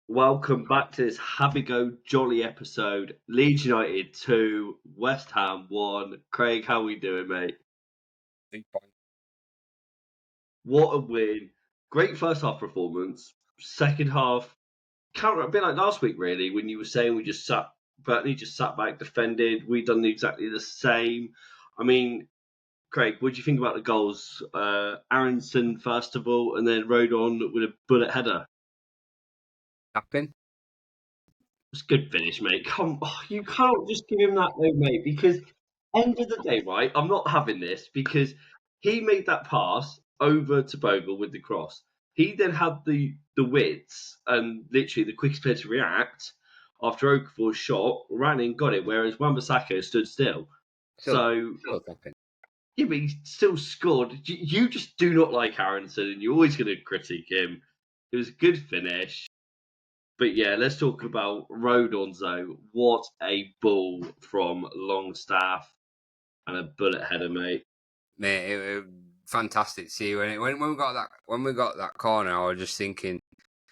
Welcome back to this happy go jolly episode. Leeds United 2, West Ham 1. Craig, how we doing, mate? 3 point. What a win. Great first half performance. Second half, counter a bit like last week, really, when you were saying Burnley just sat back, defended. We done exactly the same. I mean, Craig, what do you think about the goals? Aronson, first of all, and then Rodon with a bullet header. Tapping. It's a good finish, mate. You can't just give him that though, mate, because end of the day, right? I'm not having this because he made that pass over to Bogle with the cross. He then had the wits and literally the quickest player to react after Okafor's shot, ran in, got it, whereas Wan-Bissaka stood still. So Still tapping. yeah, but he still scored. You just do not like Aronson, and you're always going to critique him. It was a good finish. But yeah, let's talk about Rodons though. What a ball from Longstaff and a bullet header, mate. Mate, it fantastic to see when we got that corner. I was just thinking,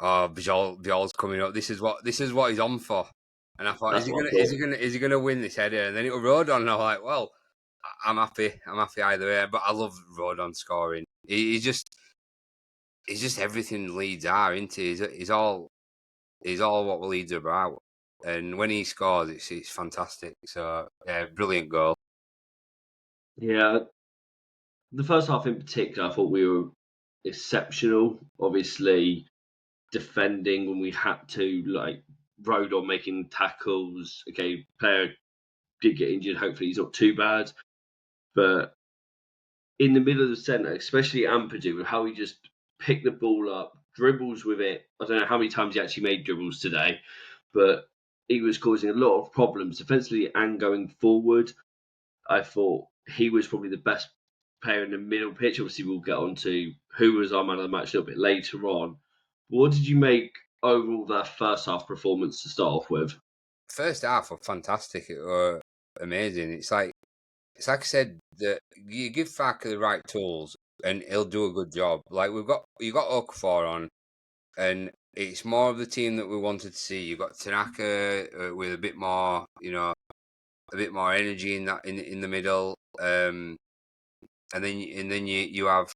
oh, Bjol's coming up. This is what he's on for. And I thought, That's what I thought. is he gonna win this header? And then it was Rodon, and I'm like, well, I'm happy either way. But I love Rodon scoring. He's just everything Leeds are, isn't he? He's all what Leeds are about. And when he scores, it's fantastic. So yeah, brilliant goal. Yeah, the first half in particular, I thought we were exceptional. Obviously, defending when we had to, like Rodon making tackles. Okay, player did get injured. Hopefully, he's not too bad. But in the middle of the centre, especially Ampadu, with how he just picked the ball up, dribbles with it. I don't know how many times he actually made dribbles today, but he was causing a lot of problems defensively and going forward. I thought he was probably the best player in the middle pitch. Obviously, we'll get on to who was our man of the match a little bit later on. What did you make overall that first half performance to start off with? First half was fantastic. It was amazing. It's like I said, that you give Farker the right tools and he'll do a good job. Like you got Okafor on, and it's more of the team that we wanted to see. You got Tanaka with a bit more, a bit more energy in the middle. And then you have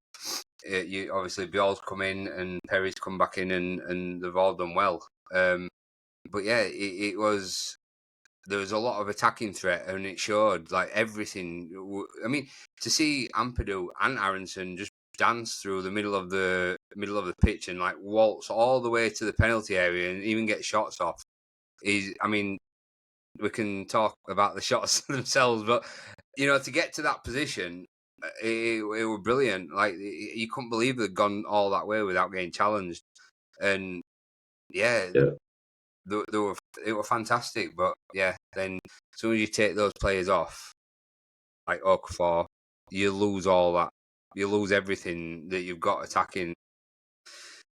you obviously Bjor's come in and Perry's come back in and they've all done well. But yeah, it was. There was a lot of attacking threat, and it showed like everything. I mean, to see Ampadu and Aronson just dance through the middle of the pitch and like waltz all the way to the penalty area and even get shots off. I mean, we can talk about the shots themselves, but to get to that position, it was brilliant. Like you couldn't believe they'd gone all that way without getting challenged, and yeah. It were fantastic, but yeah, then as soon as you take those players off, like Okafor, you lose all that. You lose everything that you've got attacking.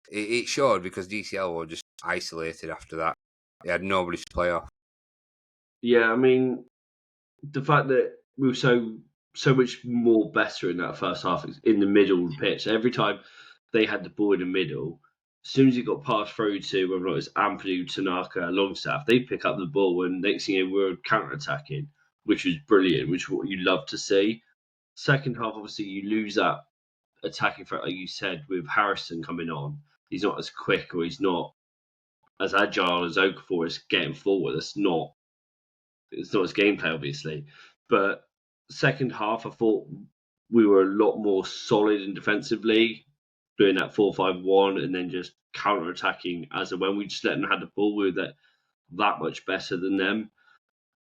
It showed because DCL were just isolated after that. They had nobody to play off. Yeah, I mean, the fact that we were so much more better in that first half in the middle of the pitch. Every time they had the ball in the middle, as soon as it got passed through to whether it was Ampadu, Tanaka, Longstaff, they'd pick up the ball and next thing you know, we were counter attacking, which was brilliant, which is what you love to see. Second half, obviously, you lose that attacking threat, like you said, with Harrison coming on. He's not as quick or he's not as agile as Okafor is getting forward. It's not his gameplay, obviously. But second half, I thought we were a lot more solid and defensively, doing that 4-5-1 and then just counter attacking as and when we just let them have the ball. We were that much better than them.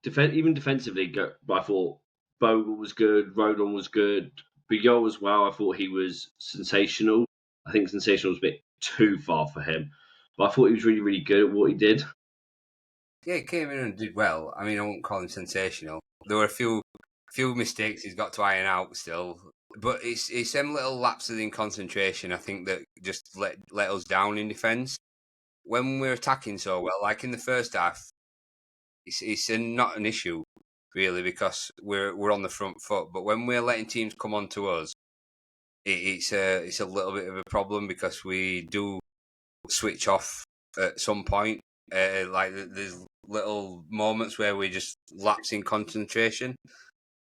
Even defensively, I thought Bogle was good, Rodon was good, Bigol as well. I thought he was sensational. I think sensational was a bit too far for him, but I thought he was really, really good at what he did. Yeah, he came in and did well. I mean, I won't call him sensational. There were a few mistakes he's got to iron out still, but it's them little lapses in concentration, I think, that just let us down in defence. When we're attacking so well, like in the first half, it's not an issue really because we're on the front foot. But when we're letting teams come on to us, it's a little bit of a problem because we do switch off at some point. Like there's little moments where we just lapse in concentration,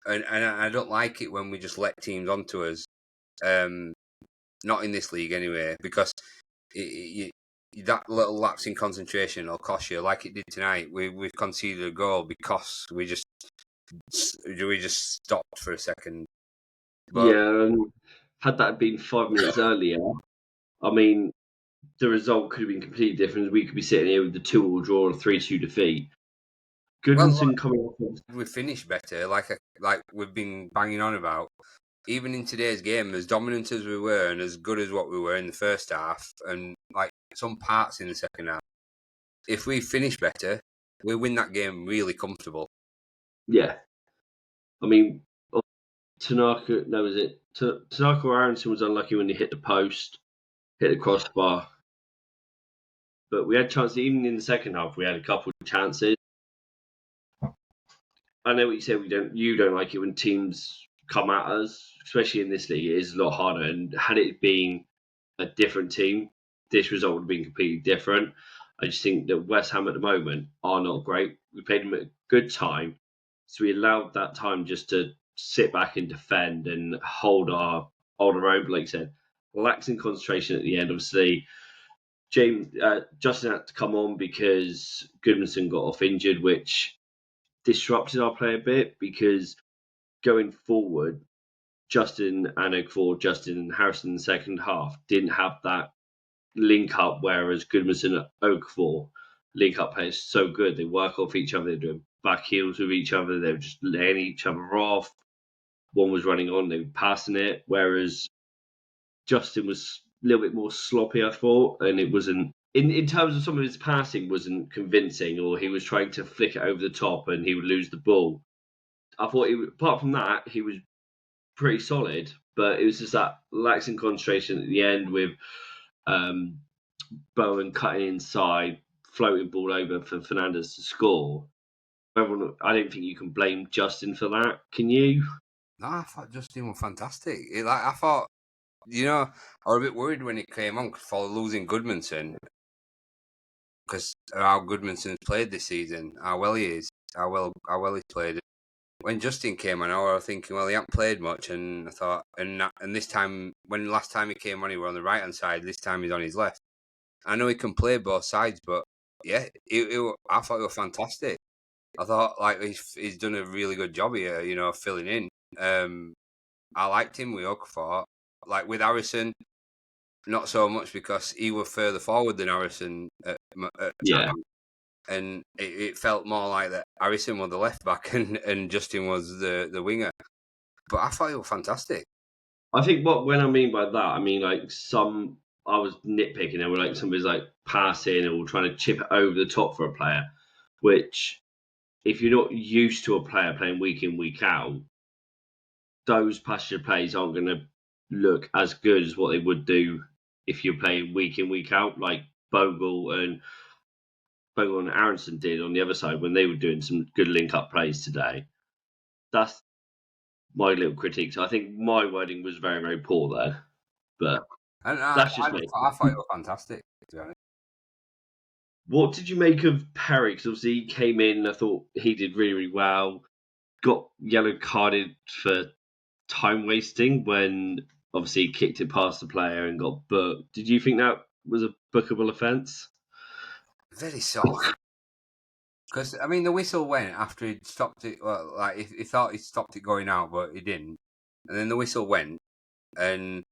and I don't like it when we just let teams onto us. Not in this league anyway, because that little lapse in concentration will cost you, like it did tonight. We conceded a goal because we just stopped for a second. But Yeah, and had that been 5 minutes earlier, I mean, the result could have been completely different. We could be sitting here with the 2-2 draw or 3-2 defeat. well, Goodmanson coming off. we finished better, like we've been banging on about. Even in today's game, as dominant as we were and as good as what we were in the first half, and like some parts in the second half, if we finish better, we win that game really comfortable. Yeah, I mean, Tanaka. No, was it Tanaka or Aronson was unlucky when he hit the post, hit the crossbar. But we had chances even in the second half. We had a couple of chances. I know what you said. You don't like it when teams come at us, especially in this league. It is a lot harder. And had it been a different team, this result would have been completely different. I just think that West Ham at the moment are not great. We played them at a good time, so we allowed that time just to sit back and defend and hold our own. But like I said, lacks in concentration at the end. Obviously, Justin had to come on because Goodmanson got off injured, which disrupted our play a bit because going forward, Justin and Okafor, Justin and Harrison in the second half didn't have that link up, whereas Goodmanson and Okafor link up play is so good. They work off each other, they're doing back heels with each other, they were just laying each other off. One was running on, they were passing it, whereas Justin was a little bit more sloppy, I thought, and it wasn't in terms of some of his passing wasn't convincing, or he was trying to flick it over the top and he would lose the ball. I thought, apart from that, he was pretty solid, but it was just that lax in concentration at the end with um, Bowen cutting inside, floating ball over for Fernandez to score. Everyone, I don't think you can blame Justin for that. Can you? No, I thought Justin was fantastic. I thought, I was a bit worried when he came on for losing Goodmanson, because how Goodmanson's played this season, how well he is, how well he's played. When Justin came on, I was thinking, well, he hasn't played much, and I thought, and this time, when last time he came on, he was on the right hand side. This time he's on his left. I know he can play both sides, but yeah, I thought it was fantastic. I thought like he's done a really good job here, filling in. I liked him with Okafor. Like with Harrison, not so much because he was further forward than Harrison at Yeah. time. And it felt more like that Harrison was the left back and Justin was the winger. But I thought it was fantastic. I think when I mean by that, I mean like I was nitpicking and like somebody's like passing or trying to chip it over the top for a player, which if you're not used to a player playing week in, week out, those passage plays aren't going to look as good as what they would do if you're playing week in, week out, like Bogle and Aronson did on the other side when they were doing some good link up plays today. That's my little critique. So I think my wording was very, very poor there, but And that's just me. I thought it was fantastic, to be honest. What did you make of Perry? Because obviously he came in, I thought he did really, really well. Got yellow carded for time wasting when obviously he kicked it past the player and got booked. Did you think that was a bookable offence? Very soft. Because, I mean, the whistle went after he'd stopped it. Well, like, he thought he'd stopped it going out, but he didn't. And then the whistle went, and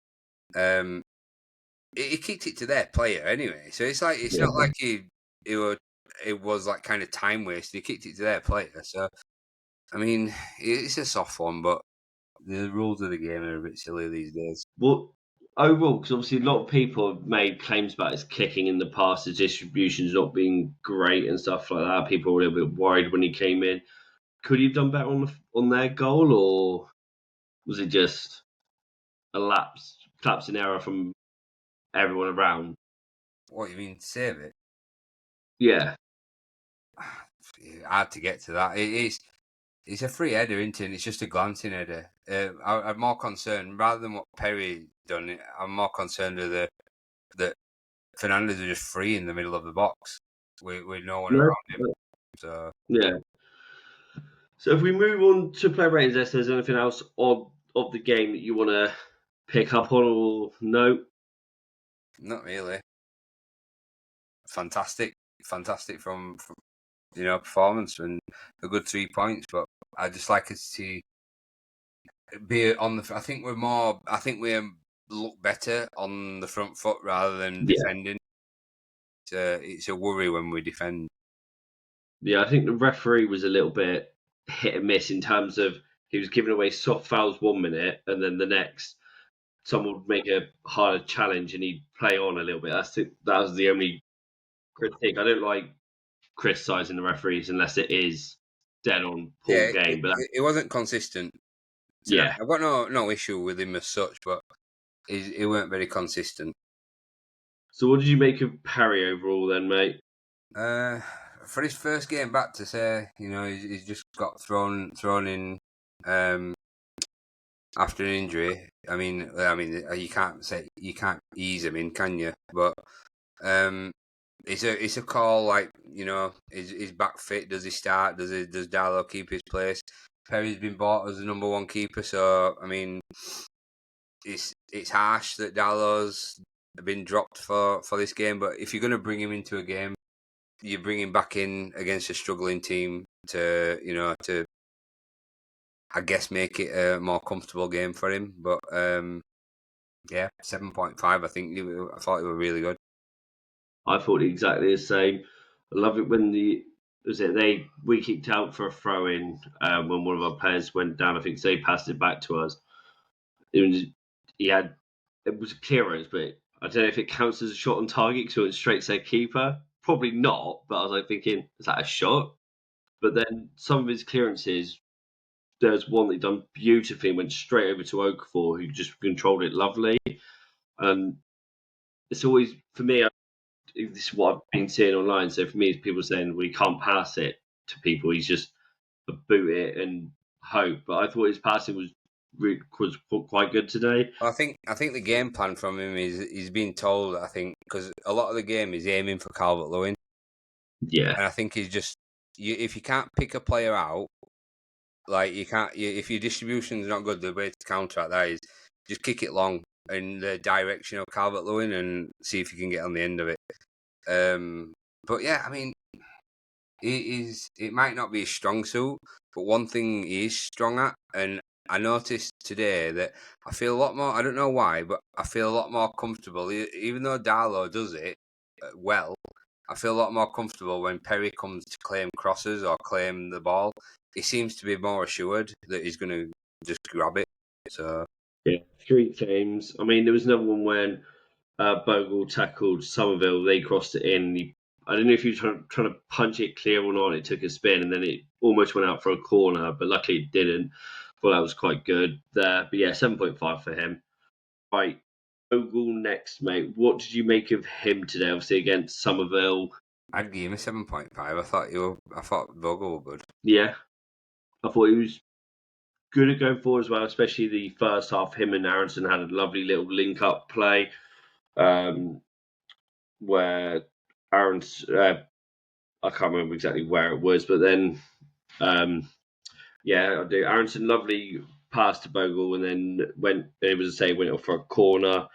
he kicked it to their player anyway. So it's like, it's not like it was like kind of time waste. He kicked it to their player. So, I mean, it's a soft one, but the rules of the game are a bit silly these days. Well, overall, because obviously a lot of people have made claims about his kicking in the past, his distribution's not being great and stuff like that. People were a little bit worried when he came in. Could he have done better on their goal, or was it just a lapse in error from everyone around? What, you mean, save it? Yeah. Hard to get to that. It's a free header, isn't it? It's just a glancing header. I'm more concerned, rather than what Perry done, I'm more concerned with the Fernandez was just free in the middle of the box with no one No, around him. So yeah. So if we move on to player ratings, if there's anything else of the game that you want to pick up on or no? not really. Fantastic from performance and a good 3 points. But I just like us to be on the. I think we look better on the front foot rather than Yeah. defending. It's a worry when we defend. Yeah, I think the referee was a little bit hit and miss in terms of he was giving away soft fouls 1 minute and then the next someone would make a harder challenge and he'd play on a little bit. That was the only critique. I don't like criticising the referees unless it is dead on poor Yeah, game. But it wasn't consistent tonight. yeah, I've got no issue with him as such, but he weren't very consistent. so what did you make of Parry overall then, mate? For his first game back, to say he's just got thrown in after an injury. I mean, you can't ease him in, can you? But it's a call. Like, is back fit? Does he start? Does Darlow keep his place? Perry's been bought as the number one keeper, so I mean, it's harsh that Darlow's been dropped for this game. But if you're going to bring him into a game, you bring him back in against a struggling team to I guess make it a more comfortable game for him. But 7.5. I thought they were really good. I thought exactly the same. I love it when we kicked out for a throw in when one of our players went down. I think they passed it back to us. It was a clearance, but I don't know if it counts as a shot on target because it went straight to their keeper. Probably not, but I was like thinking, is that a shot? But then some of his clearances, there's one that he done beautifully and went straight over to Okafor, who just controlled it lovely. And it's always, for me, this is what I've been seeing online. So for me, it's people saying, well, he can't pass it to people. He's just a boot it and hope. But I thought his passing was quite good today. Well, I think the game plan from him is he's been told. I think because a lot of the game is aiming for Calvert-Lewin, Yeah. and I think he's just if you can't pick a player out, like you can't if your distribution's not good, the way to counteract that is just kick it long in the direction of Calvert-Lewin and see if you can get on the end of it. But yeah, I mean, it might not be a strong suit, but one thing he is strong at, and I noticed today that I feel a lot more. I don't know why, but I feel a lot more comfortable. Even though Darlow does it well, I feel a lot more comfortable when Perry comes to claim crosses or claim the ball. He seems to be more assured that he's going to just grab it. So Yeah, street games. I mean, there was another one when Bogle tackled Somerville. They crossed it in. I don't know if he was trying to punch it clear or not. It took a spin and then it almost went out for a corner, but luckily it didn't. Thought that was quite good there. But yeah, 7.5 for him. Right, Bogle next, mate. What did you make of him today? Obviously against Somerville. I'd give him a 7.5. I thought Bogle were good. Yeah, I thought he was good at going forward as well, especially the first half. Him and Aronson had a lovely little link up play. Where Aaron's, I can't remember exactly where it was, but then, I do. Aronson, lovely pass to Bogle, and then went off for a corner.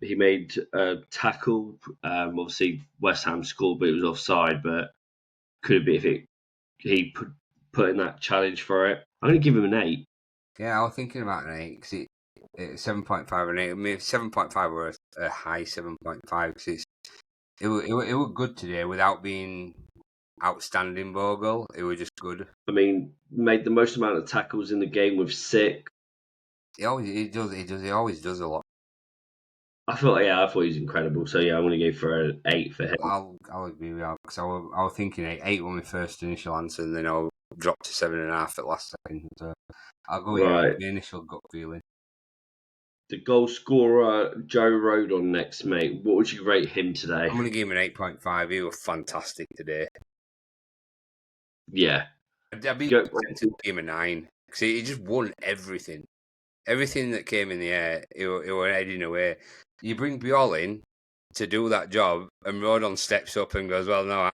He made a tackle. Obviously, West Ham scored, but it was offside. But could have been if he put in that challenge for it. I'm going to give him an 8. Yeah, I was thinking about an 8 because it's 7.5 and 8. I mean, 7.5 were a high 7.5 because it was good today without being outstanding. Bogle, it was just good. I mean, made the most amount of tackles in the game with 6. He always does a lot. I thought he was incredible. So yeah, I'm going to go for an 8 for him. I'll agree with that because I was thinking 8. 8 was my first initial answer, and then I'll drop to 7.5 at last second. So I'll go with the initial gut feeling. The goal scorer, Joe Rodon next, mate. What would you rate him today? I'm going to give him an 8.5. He was fantastic today. Yeah. I'd be tempted to give him a 9 because he just won everything. Everything that came in the air, he was heading away. You bring Biol in to do that job, and Rodon steps up and goes, "Well, no,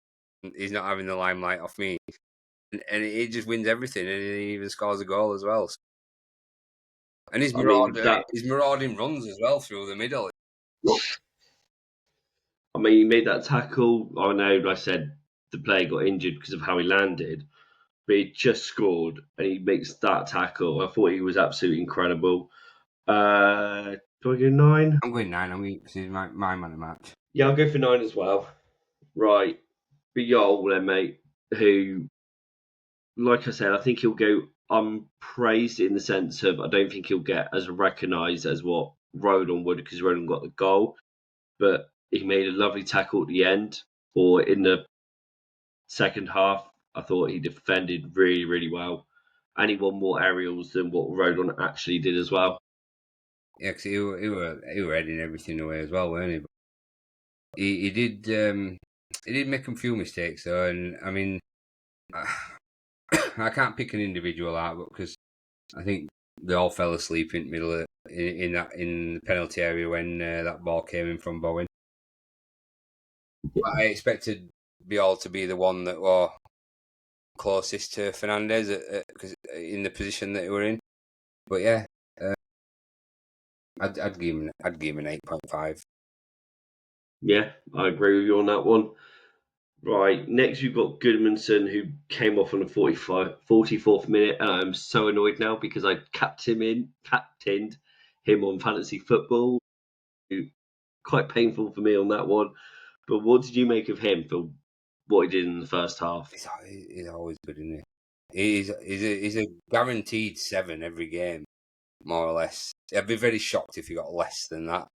he's not having the limelight off me," and he just wins everything, and he even scores a goal as well. And his marauding runs as well through the middle. I mean, he made that tackle. I know I said the player got injured because of how he landed, but he just scored and he makes that tackle. I thought he was absolutely incredible. Do I go 9? I'm going 9. I'm going because he's my man of the match. Yeah, I'll go for 9 as well. Right. But Yol then, mate, who, like I said, I think he'll go unpraised in the sense of I don't think he'll get as recognised as what Rodon would because Rodon got the goal. But he made a lovely tackle at the end or in the second half. I thought he defended really, really well. And he won more aerials than what Rodon actually did as well. Yeah, because he were heading everything away as well, weren't he? But he did make a few mistakes though, and I mean, I can't pick an individual out because I think they all fell asleep in the middle of, in the penalty area when that ball came in from Bowen. Yeah. I expected Biol to be the one that was closest to Fernandez because in the position that they were in. But yeah, I'd give him an 8.5. Yeah, I agree with you on that one. Right, next we've got Goodmanson, who came off on the 44th minute, and I'm so annoyed now because I captained him on fantasy football. Quite painful for me on that one. But what did you make of him for what he did in the first half? He's always good, isn't he? He's a guaranteed 7 every game, more or less. I'd be very shocked if he got less than that,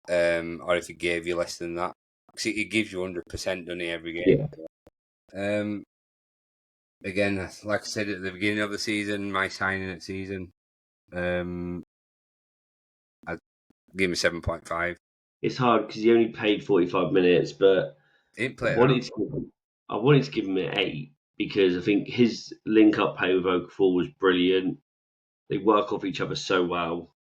or if he gave you less than that. Because he gives you 100%, doesn't he, every game? Yeah. Again, like I said at the beginning of the season, my signing at season, I'd give him a 7.5. It's hard because he only played 45 minutes, but He didn't play I wanted to give him an 8 because I think his link-up play with Okafor was brilliant. They work off each other so well.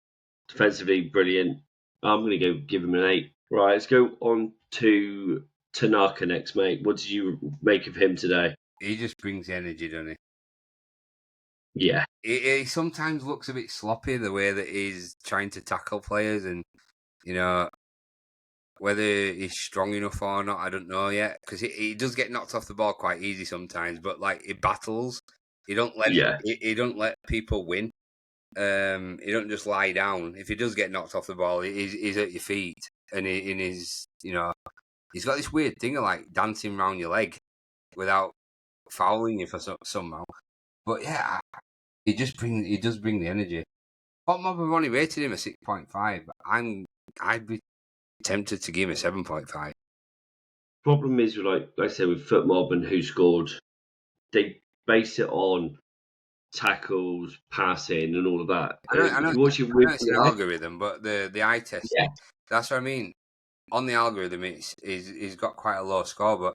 Defensively, brilliant. I'm going to go give him an 8. Right, let's go on to Tanaka next, mate. What did you make of him today? He just brings energy, doesn't he? Yeah. He sometimes looks a bit sloppy the way that he's trying to tackle players, and you know whether he's strong enough or not, I don't know yet. Because he does get knocked off the ball quite easy sometimes, but like he battles. He don't let people win. He don't just lie down. If he does get knocked off the ball, he's at your feet, and he's got this weird thing of like dancing around your leg without fouling you for somehow. But yeah, he does bring the energy. What mob have only rated him a 6.5, but I'd be tempted to give him a 7.5. Problem is, like I said, with FootMob and who scored, they base it on tackles, passing, and all of that. I know it's an algorithm, but the eye test, yeah. That's what I mean. On the algorithm, he's got quite a low score, but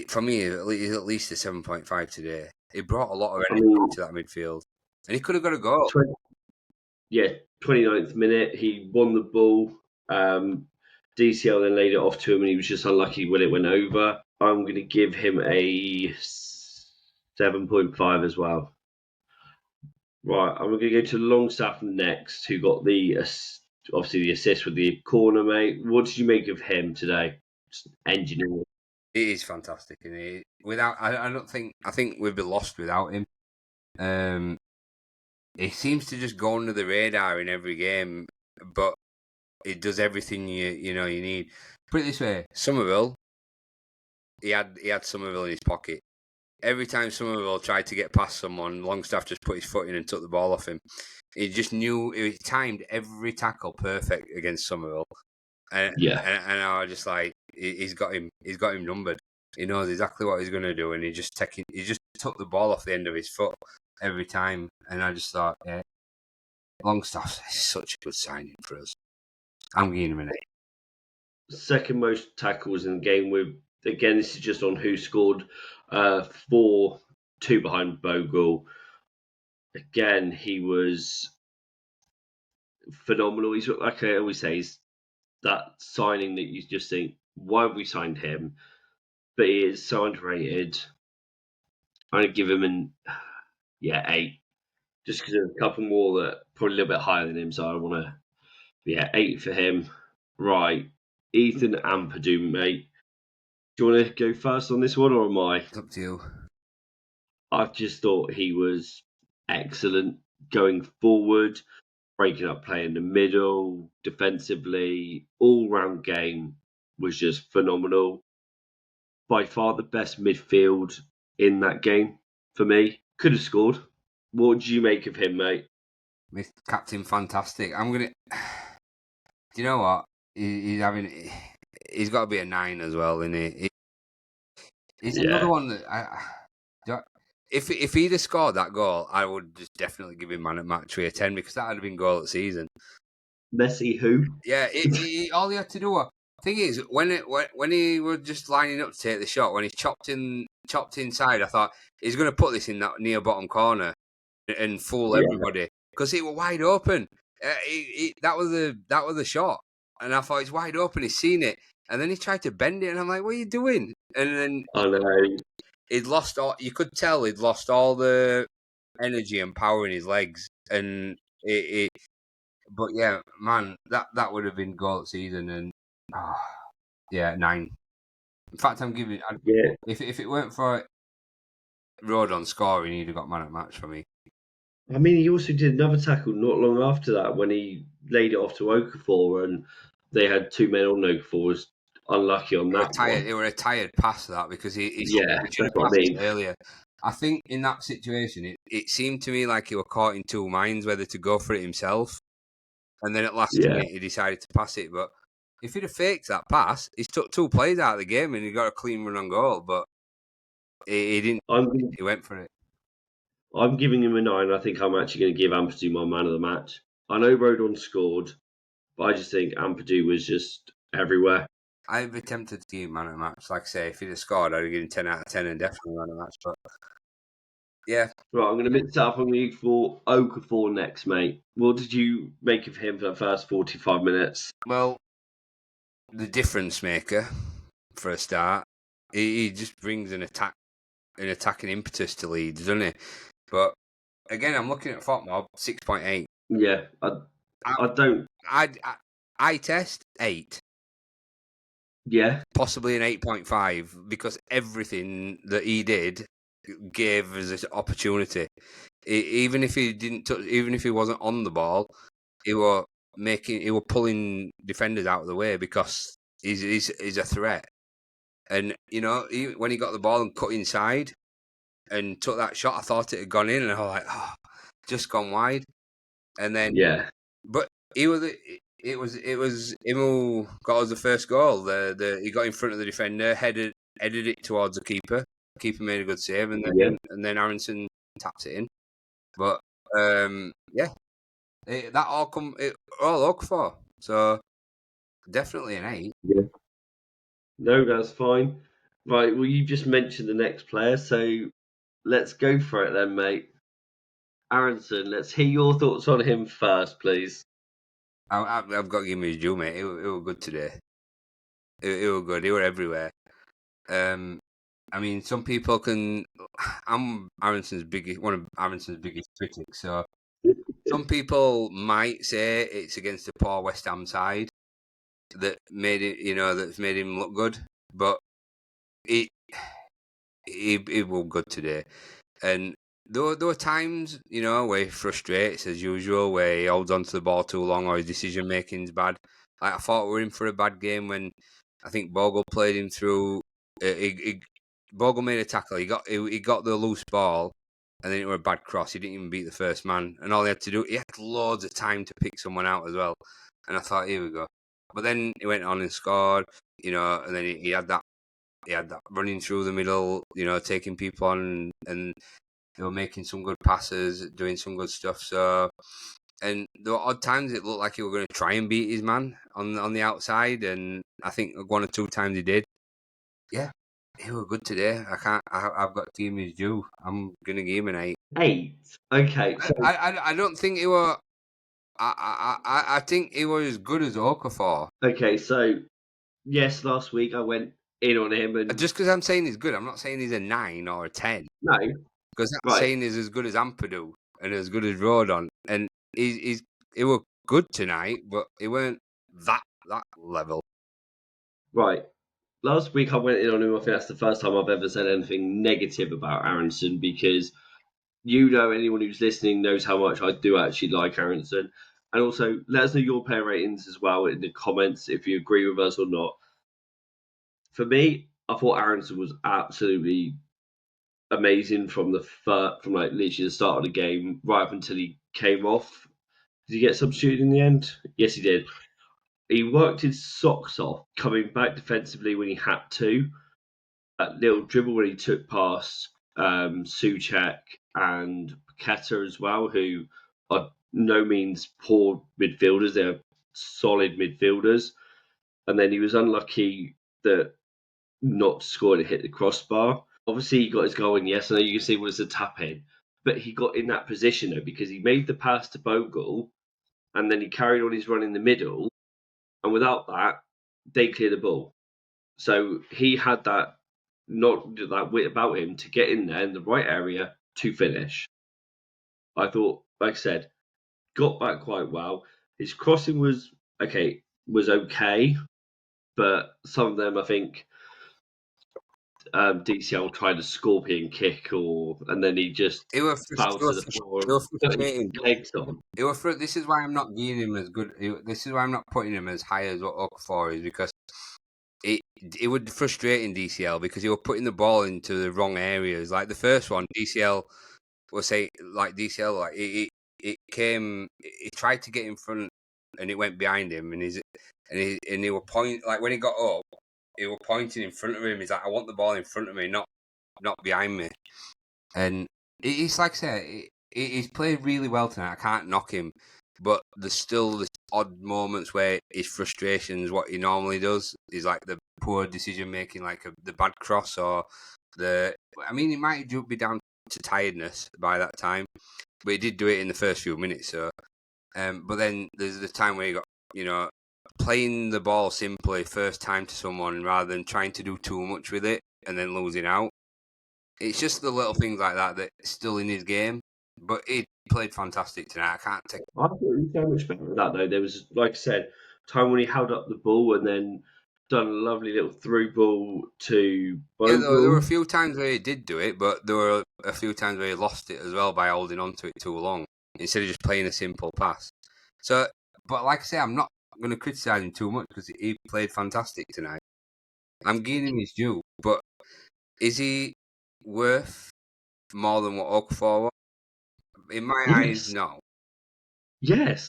for me, he's at least a 7.5 today. He brought a lot of energy to that midfield, and he could have got a goal. 29th minute, he won the ball. DCL then laid it off to him, and he was just unlucky when it went over. I'm going to give him a 7.5 as well. Right, I'm going to go to Longstaff next, who got obviously the assist with the corner, mate. What did you make of him today? Just engineering. It is fantastic, and I think we'd be lost without him. He seems to just go under the radar in every game, but it does everything you need. Put it this way, Somerville, he had Somerville in his pocket. Every time Somerville tried to get past someone, Longstaff just put his foot in and took the ball off him. He just knew, he timed every tackle perfect against Somerville. And I was just like, he's got him numbered. He knows exactly what he's going to do, and he just took the ball off the end of his foot every time. And I just thought, yeah, Longstaff's such a good signing for us. I'm giving him an 8. Second most tackles in the game. Again, this is just on who scored. 4, 2 behind Bogle. Again, he was phenomenal. He's, like I always say, he's that signing that you just think, why have we signed him? But he is so underrated. I'm going to give him an 8, just because there's a couple more that probably a little bit higher than him. So I want to 8 for him. Right, Ethan Ampadu, mate. Do you want to go first on this one, or am I? It's up to you. I've just thought he was excellent going forward, breaking up play in the middle, defensively, all round game was just phenomenal. By far the best midfield in that game for me. Could have scored. What do you make of him, mate? Mr. Captain Fantastic. I'm gonna. Do you know what? He's having. He's got to be a 9 as well, isn't he? He's another Yeah. one that if he'd have scored that goal, I would just definitely give him man at match for a 10 because that would have been goal of the season. Messi who? Yeah, all he had to do. Thing is, when he was just lining up to take the shot, when he chopped inside, I thought he's going to put this in that near bottom corner and fool Yeah. everybody because it was wide open. That was the shot, and I thought it's wide open. He's seen it, and then he tried to bend it, and I'm like, "What are you doing?" And then I know. he'd lost all. You could tell he'd lost all the energy and power in his legs, and it but yeah, man, that would have been goal of the season, and 9. In fact, I'm giving. Yeah. If it weren't for Rodon scoring, he'd have got man at match for me. I mean, he also did another tackle not long after that when he laid it off to Okafor, and they had 2 men on Okafor. Was unlucky on that one. It were a tired pass that because he Yeah, should that's have what I passed mean. it earlier. I think in that situation, it seemed to me like he were caught in two minds whether to go for it himself, and then at last Yeah. minute he decided to pass it. But if he'd have faked that pass, he's took 2 plays out of the game and he got a clean run on goal. But he didn't. He went for it. I'm giving him a 9. I think I'm actually going to give Ampadu my man of the match. I know Rodon scored, but I just think Ampadu was just everywhere. I'd be tempted to give him man of the match. Like I say, if he'd have scored, I'd have given 10 out of 10 and definitely man of the match. But yeah. Right, I'm going to mix it up. I'm going to go for Okafor next, mate. What did you make of him for the first 45 minutes? Well, the difference maker, for a start, he just brings an attacking impetus to Leeds, doesn't he? But again, I'm looking at FOTMob 6.8. Yeah, I don't. I test 8. Yeah, Possibly an 8.5 because everything that he did gave us this opportunity. Even if he didn't touch, even if he wasn't on the ball, he were pulling defenders out of the way because he's a threat. And when he got the ball and cut inside and took that shot, I thought it had gone in, and I was like, just gone wide. And then, yeah, but it was him who got us the first goal. He got in front of the defender, headed it towards the keeper. The keeper made a good save, and then Aronson tapped it in. But that all look for. So definitely an 8. yeah. No, that's fine. Right, well, you just mentioned the next player, so let's go for it then, mate. Aronson, let's hear your thoughts on him first, please. I've got to give him his due, mate. It were good today. It were good. They were everywhere. I mean, some people can. I'm one of Aronson's biggest critics. So some people might say it's against the poor West Ham side that made it. That's made him look good. But he was good today. And there were times, where he frustrates as usual, where he holds onto the ball too long or his decision making's bad. Like I thought we were in for a bad game when I think Bogle played him through. Bogle made a tackle. He got the loose ball, and then it was a bad cross. He didn't even beat the first man, and all he had to do, he had loads of time to pick someone out as well. And I thought, here we go. But then he went on and scored, and then he had that running through the middle, taking people on, and they were making some good passes, doing some good stuff. So, and there were odd times it looked like he were going to try and beat his man on the outside, and I think 1 or 2 times he did. Yeah, he was good today. I've got to give him his due. I'm going to give him an 8. 8. Okay, so I don't think he were. I think he was as good as Okafor. Okay, so yes, last week I went in on him, and Just because I'm saying he's good, I'm not saying he's a 9 or a 10. no, Because I'm right, saying he's as good as Ampadu and as good as Rodon, and he were good tonight, but he weren't that level. right. Last week I went in on him. I think that's the first time I've ever said anything negative about Aronson, because anyone who's listening knows how much I do actually like Aronson. And also, let us know your player ratings as well in the comments if you agree with us or not. For me, I thought Aronson was absolutely amazing from from like literally the start of the game right up until he came off. Did he get substituted in the end? Yes, he did. He worked his socks off coming back defensively when he had to. That little dribble when he took past Suchek and Paqueta as well, who are no means poor midfielders. They're solid midfielders. And then he was unlucky that not scored and hit the crossbar. Obviously, he got his goal, and yes, I know you can see it was a tap in, but he got in that position though because he made the pass to Bogle, and then he carried on his run in the middle, and without that, they cleared the ball. So he had that not that wit about him to get in there in the right area to finish. I thought, like I said, got back quite well. His crossing was okay, but some of them I think DCL tried a scorpion kick, and then he just It was fell to the floor and put his frustrating. legs on. This is why I'm not giving him as good. This is why I'm not putting him as high as what Okafor is, because it would frustrate in DCL because he was putting the ball into the wrong areas. Like the first one, DCL will say like DCL like it came. He tried to get in front and it went behind him, and he were point like when he got up, he were pointing in front of him. He's like, I want the ball in front of me, not behind me. And it's like I said, he's played really well tonight. I can't knock him, but there's still this odd moments where his frustrations, what he normally does, is like the poor decision making, like the bad cross or the. I mean, it might be down to tiredness by that time, but he did do it in the first few minutes. So, but then there's the time where he got, playing the ball simply first time to someone rather than trying to do too much with it and then losing out. It's just the little things like that that's still in his game. But he played fantastic tonight. I can't take. I thought he was so much better than that though. There was, like I said, time when he held up the ball and then done a lovely little through ball to Yeah, there were a Bogle. few times where he did do it, but there were a few times where he lost it as well by holding on to it too long instead of just playing a simple pass. So, but like I say, I'm not going to criticise him too much because he played fantastic tonight. I'm giving him his due, but is he worth more than what Okafor was? In my eyes, Yes, no. yes.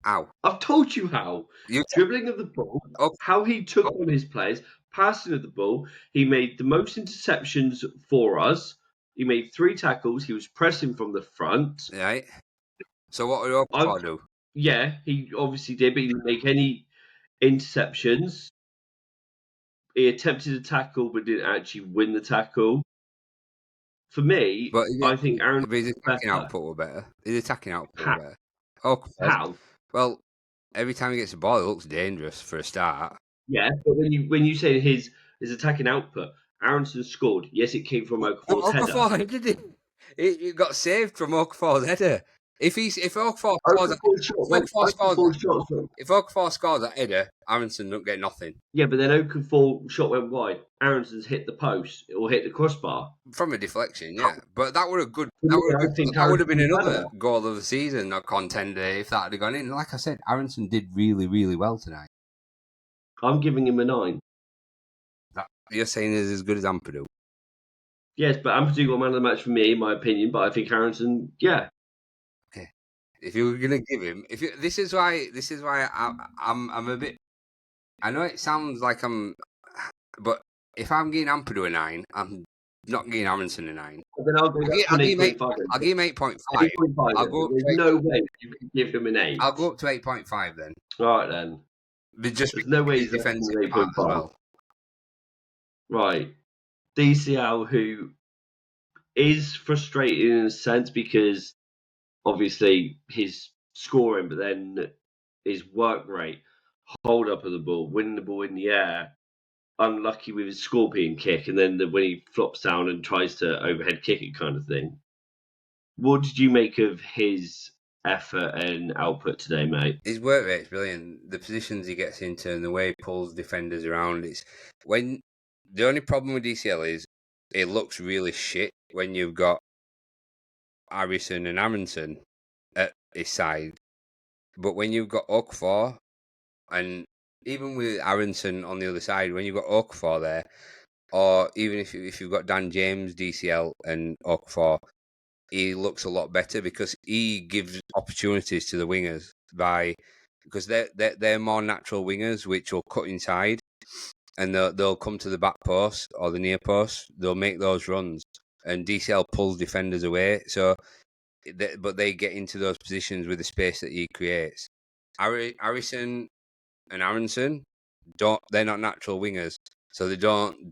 How? I've told you how. You Dribbling of the ball, how he took on his players, passing of the ball. He made the most interceptions for us. He made 3 tackles. He was pressing from the front. right? So what would Okafor do? Yeah, he obviously did, but he didn't make any interceptions. He attempted a tackle but didn't actually win the tackle. For me, But I think Aaron's his attacking better. output were better. His attacking output were How? better. Okafor's, How? well, every time he gets the ball, it looks dangerous for a start. Yeah, but when you say his attacking output, Aronson scored. Yes, it came from Okafor's header. Okafor did it. It got saved from Okafor's header. If Okafor scores, Okafor's shot went. Okafor's shot went. if Okafor scores that header, Aronson don't get nothing Yeah, but then Okafor's shot went wide. Aronson's hit the post or hit the crossbar. from a deflection. Yeah, but that would have good. For me, I think That would have been Aronson's another better. goal of the season, not contender, if that had gone in. Like I said, Aronson did really, really well tonight. I'm giving him a 9. You're saying is as good as Ampadu. Yes, but Ampadu got man of the match for me, in my opinion. But I think Aronson, yeah. Okay. If you were gonna give him, this is why I'm a bit. I know it sounds like but if I'm giving Ampadu a 9, I'm not giving Aronson a 9. Then I'll go I'll to give him 8.5. I'll give him 8.5. 8.5. I'll go up There's to no way you can give him an 8. I'll go up to 8.5 then. All right then. But just There's no way his he's less than defensive an part as 8.5. well. Right. DCL, who is frustrating in a sense because obviously his scoring, but then his work rate, hold up of the ball, winning the ball in the air, unlucky with his scorpion kick, and then when he flops down and tries to overhead kick it kind of thing. What did you make of his effort and output today, mate? His work rate's brilliant. The positions he gets into and the way he pulls defenders around. It's when the only problem with DCL is it looks really shit when you've got Harrison and Aronson at his side. But when you've got Okafor, and even with Aronson on the other side, when you've got Okafor there, or even if you've got Dan James, DCL, and Okafor, he looks a lot better because he gives opportunities to the wingers because they're more natural wingers which will cut inside and they'll come to the back post or the near post. They'll make those runs and DCL pulls defenders away. So, but they get into those positions with the space that he creates. Harrison and Aronson they're not natural wingers, so they don't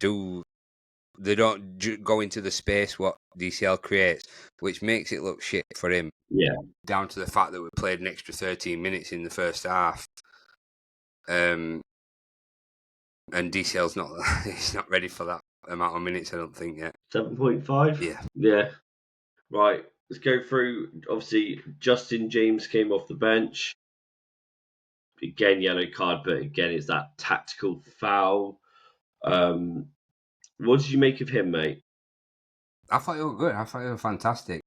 go into the space what DCL creates, which makes it look shit for him. Yeah. Down to the fact that we played an extra 13 minutes in the first half. And DCL's he's not ready for that amount of minutes, I don't think, yet. 7.5? Yeah. Yeah. Right. Let's go through. Obviously, Justin James came off the bench. Again, yellow card, but again, it's that tactical foul. What did you make of him, mate? I thought he was good. I thought he was fantastic.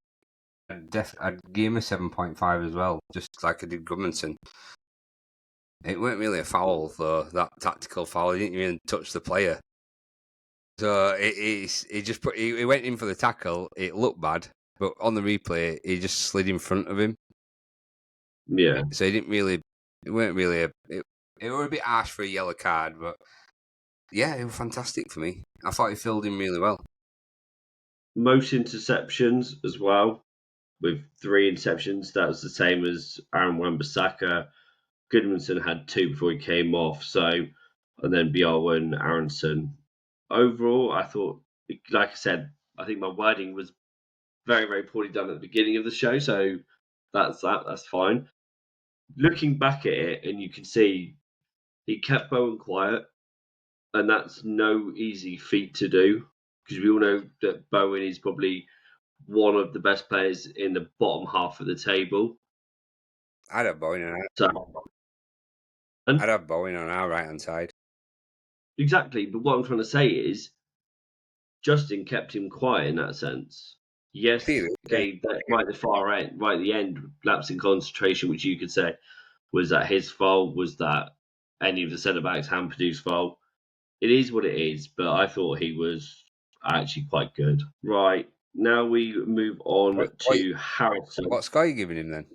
I'd give him a 7.5 as well, just like I did Gudmundsson. It weren't really a foul, though, that tactical foul. He didn't even touch the player. So he went in for the tackle. It looked bad, but on the replay, he just slid in front of him. Yeah. So he didn't really. It weren't really it was a bit harsh for a yellow card, but yeah, it was fantastic for me. I thought he filled in really well. Most interceptions as well, with 3 interceptions. That was the same as Aaron Wan-Bissaka. Gudmundsson had 2 before he came off. So, and then Bialwa and Aronson. Overall, I thought, like I said, I think my wording was very, very poorly done at the beginning of the show. So that's that. That's fine. Looking back at it, and you can see he kept Bowen quiet, and that's no easy feat to do because we all know that Bowen is probably one of the best players in the bottom half of the table. I'd have Bowen on our right hand side. Exactly, but what I'm trying to say is Justin kept him quiet in that sense. Yes, gave that right at the far end, right at the end, lapse in concentration, which you could say was that his fault, was that any of the centre backs Hampadou's fault. It is what it is, but I thought he was actually quite good. Right, now we move on to Harrison. What score are you giving him then?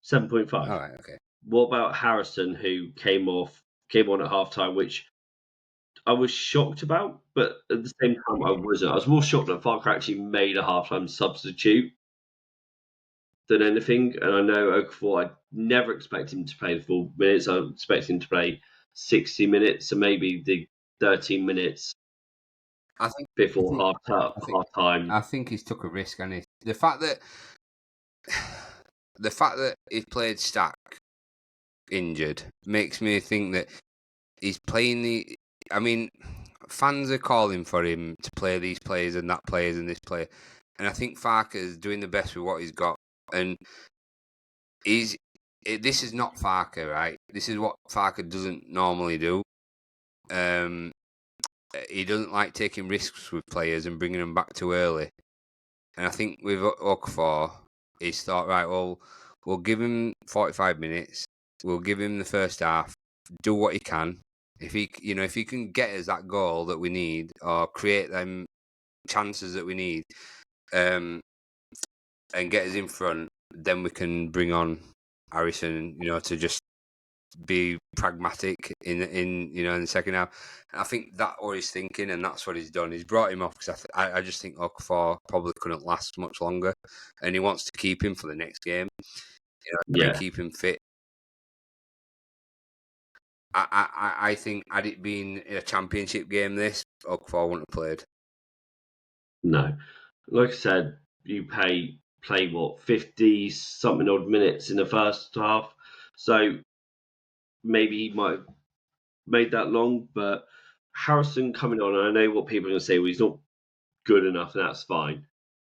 7.5. All right, okay. What about Harrison, who came on at halftime, which I was shocked about, but at the same time I wasn't. I was more shocked that Farker actually made a halftime substitute than anything. And I know Okafor, I'd never expect him to play the full minutes. I expect him to play 60 minutes, so maybe the 13 minutes before half-time. I think he's took a risk, and the fact that he played Stack injured makes me think that he's playing I mean, fans are calling for him to play these players and that players and this player, and I think Farker's doing the best with what he's got, and this is not Farker, right? This is what Farker doesn't normally do. He doesn't like taking risks with players and bringing them back too early. And I think with Okafor, he's thought, right, well, we'll give him 45 minutes. We'll give him the first half, do what he can. If he can get us that goal that we need or create them chances that we need, and get us in front, then we can bring on Harrison, to just be pragmatic in the second half. And I think that what he's thinking, and that's what he's done. He's brought him off because I just think Okafor probably couldn't last much longer, and he wants to keep him for the next game. And keep him fit. I think had it been a championship game, this Okafor wouldn't have played. No, like I said, you pay play 50 something odd minutes in the first half, so maybe he might have made that long. But Harrison coming on, and I know what people are going to say, well, he's not good enough, and that's fine.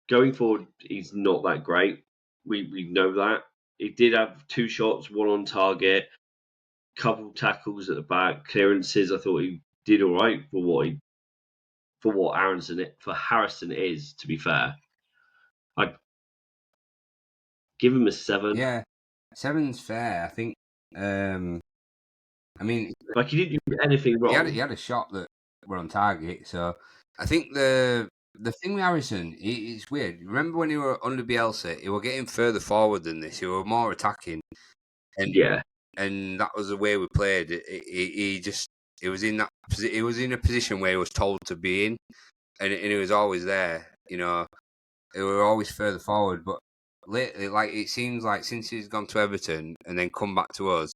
Going forward, he's not that great. We know that. He did have 2 shots, 1 on target, couple tackles at the back, clearances. I thought he did all right for what Harrison is. To be fair, I'd give him a 7. Yeah, 7's fair. I think. I mean, Like, he didn't do anything he wrong. had a shot that were on target. So I think the thing with Harrison, it's weird. Remember when he were under Bielsa, he were getting further forward than this. He were more attacking, and Yeah, that was the way we played. He was in a position where he was told to be in, and he was always there. You know, they were always further forward. But lately, like it seems like since he's gone to Everton and then come back to us,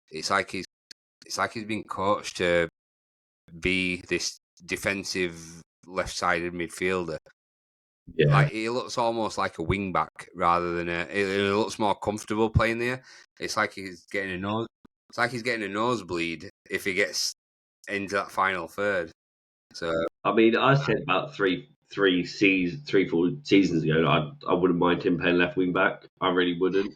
it's like he's been coached to be this defensive left-sided midfielder. yeah. Like he looks almost like a wing back rather than he looks more comfortable playing there. It's like he's getting a nose. It's like he's getting a nosebleed if he gets into that final third. So I mean, I said about 4 seasons ago, I wouldn't mind him playing left wing back. I really wouldn't.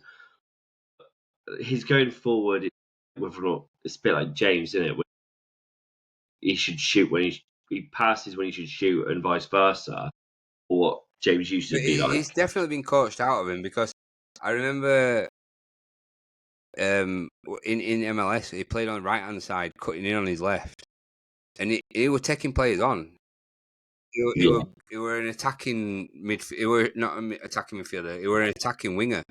He's going forward, whether or not it's a bit like James, isn't it? Where he should shoot when he passes when he should shoot, and vice versa. Or what James used to be like. he's definitely been coached out of him because I remember in MLS he played on the right hand side, cutting in on his left, and he was taking players on. He were an attacking midfielder. He were not an attacking midfielder. He were an attacking winger.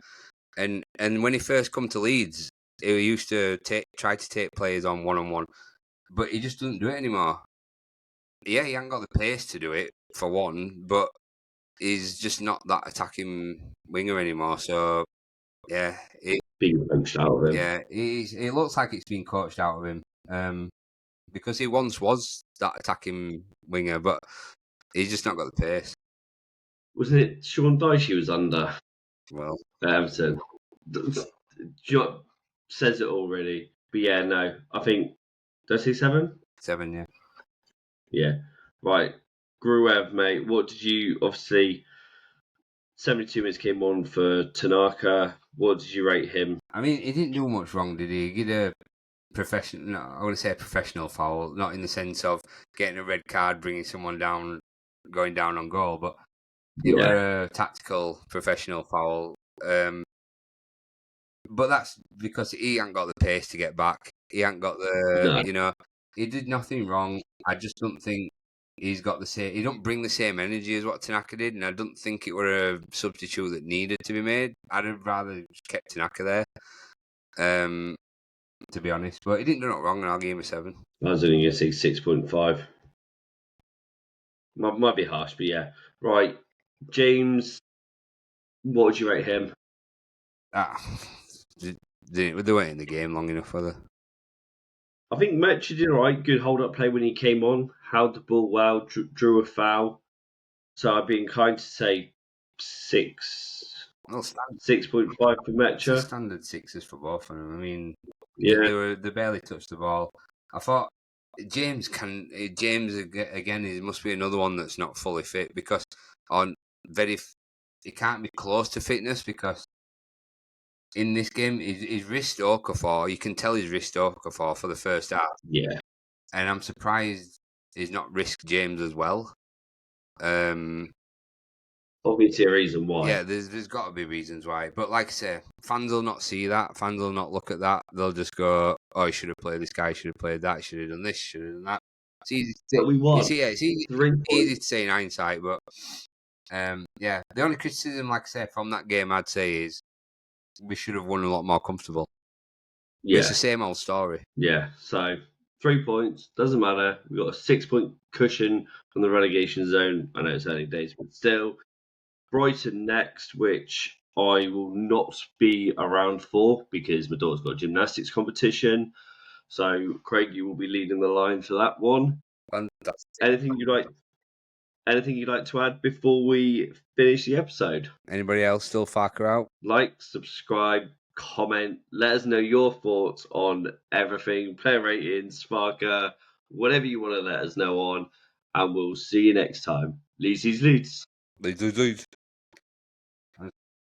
And when he first come to Leeds, he used to try to take players on one, but he just doesn't do it anymore. Yeah, he hasn't got the pace to do it for one, but he's just not that attacking winger anymore. So yeah, being coached out of him. yeah, it looks like it's been coached out of him. Because he once was that attacking winger, but he's just not got the pace. Wasn't it Sean Dyche he was under Well, at Everton? Do you know what says it all, really? But yeah, no. I think, did I say 7? 7, yeah. Yeah. Right. Gruev, mate. What did you, obviously, 72 minutes came on for Tanaka. What did you rate him? I mean, he didn't do much wrong, did he? He did a professional. No, I want to say a professional foul, not in the sense of getting a red card, bringing someone down, going down on goal, but it were a tactical professional foul. But that's because he ain't got the pace to get back. He ain't got the, he did nothing wrong. I just don't think he's got the same. He don't bring the same energy as what Tanaka did, and I don't think it were a substitute that needed to be made. I'd have rather kept Tanaka there. To be honest, but he didn't do it wrong, and I'll give him a 7. I was only going to say 6.5. Might be harsh, but yeah. Right. James, what would you rate him? They weren't in the game long enough, were they? I think Metcha did all right. Good hold-up play when he came on. Held the ball well. Drew a foul. So I'd be inclined to say 6. Well, 6.5 for Metcha. Standard 6s for both of them. I mean, yeah, they barely touched the ball. I thought James again. He must be another one that's not fully fit because he can't be close to fitness because in this game his wrist Okafor. You can tell his wrist Okafor for the first half. Yeah, and I'm surprised he's not risked James as well. Obviously a reason why. Yeah, there's got to be reasons why. But like I say, fans will not see that. Fans will not look at that. They'll just go, "Oh, he should have played this guy. Should have played that. Should have done this. Should have done that." It's easy to say. But we won. It's easy to say in hindsight, but yeah. The only criticism, like I say, from that game, I'd say is we should have won a lot more comfortable. Yeah, it's the same old story. Yeah, so 3 points doesn't matter. We've got a 6-point cushion from the relegation zone. I know it's early days, but still. Brighton next, which I will not be around for because my daughter's got a gymnastics competition. So, Craig, you will be leading the line for that one. Fantastic. Anything you'd like anything you'd like to add before we finish the episode? Anybody else still Farker out? Like, subscribe, comment, let us know your thoughts on everything, player ratings, Sparker, whatever you want to let us know on, and we'll see you next time. Leeds. Leeds.